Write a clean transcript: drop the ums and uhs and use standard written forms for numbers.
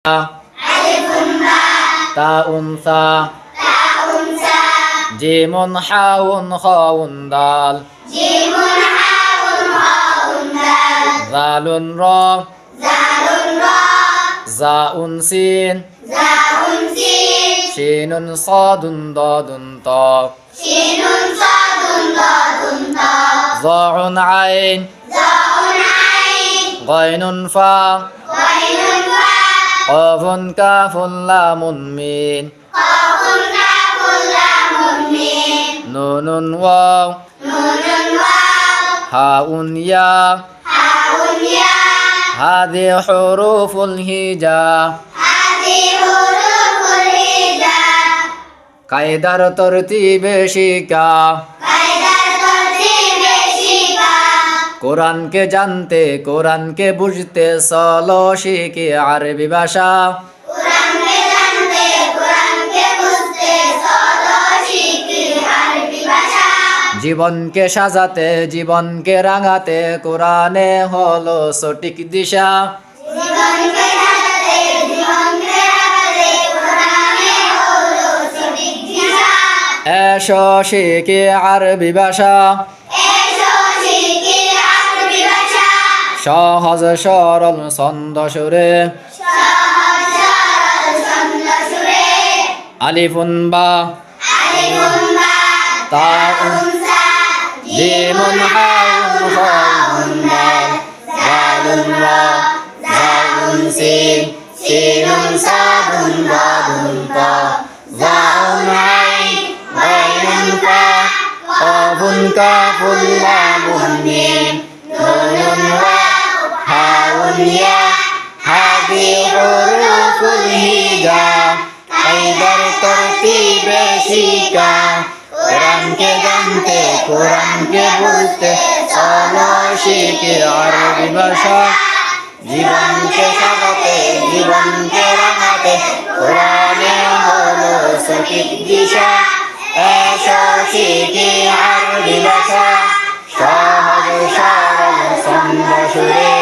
আলিফুন বা তাউন সা তাউন সা জিমুন হাউন খাউন দাল জিমুন হাউন হাউন দাল জালুন র জালুন রা জাউন সিন জাউন সিন শিনুন সাদুন দাদুন তা শিনুন সাদুন দাদুন তা যাউন আইন জাউন আইন গাইনুন ফা গাইনুন ফা কাফুন কাফুন লামুন মিন কাফুন কাফুন লামুন মিম নুনুন ওয়াও নুনুন ওয়াও হাউন ইয়া হাউন ইয়া هذه حروف الهجاء হাযি হুরুফুল হিজা কায়দার তরতিবে শিকা কায়দার তরতিবে শিখা কোরআনকে জানতে কোরআনকে বুঝতে চলো শিখি আরবি ভাষা কোরআনকে জানতে কোরআনকে বুঝতে চলো শিখি আরবি ভাষা জীবনকে সাজাতে জীবনকে রাঙাতে কোরআনে হলো সঠিক দিশা জীবনকে জানতে জীবনকে রাখতে কোরআনে হলো সঠিক দিশা এসো শিখি আরবি ভাষা এসো শিখি আরবি ভাষা সহজ সরল ছন্দ সুরে সহজ সরল ছন্দ সুরে আলিফুন বা আলিফুন বা তাউন সা জিমুন হাউন খাউন দাল জালুন রা জাউন সিন শিনুন সাদুন দাদুন তা যাউন আইন গাইনুন ফা কাফুন কাফুন লামুন মিম নুনুন ওয়াও হাউন ইয়া হাযি হুরুফুল হিজা কায়দার তরতিবে শিকা কোরআনকে জানতে কোরআনকে বুঝতে চলো শিখি আরবি ভাষা জীবনকে সাজাতে জীবনকে রাঙাতে কোরআনে হলো সঠিক দিশা এসো শিখি আরবি ভাষা সহজ সরল ছন্দ সুরে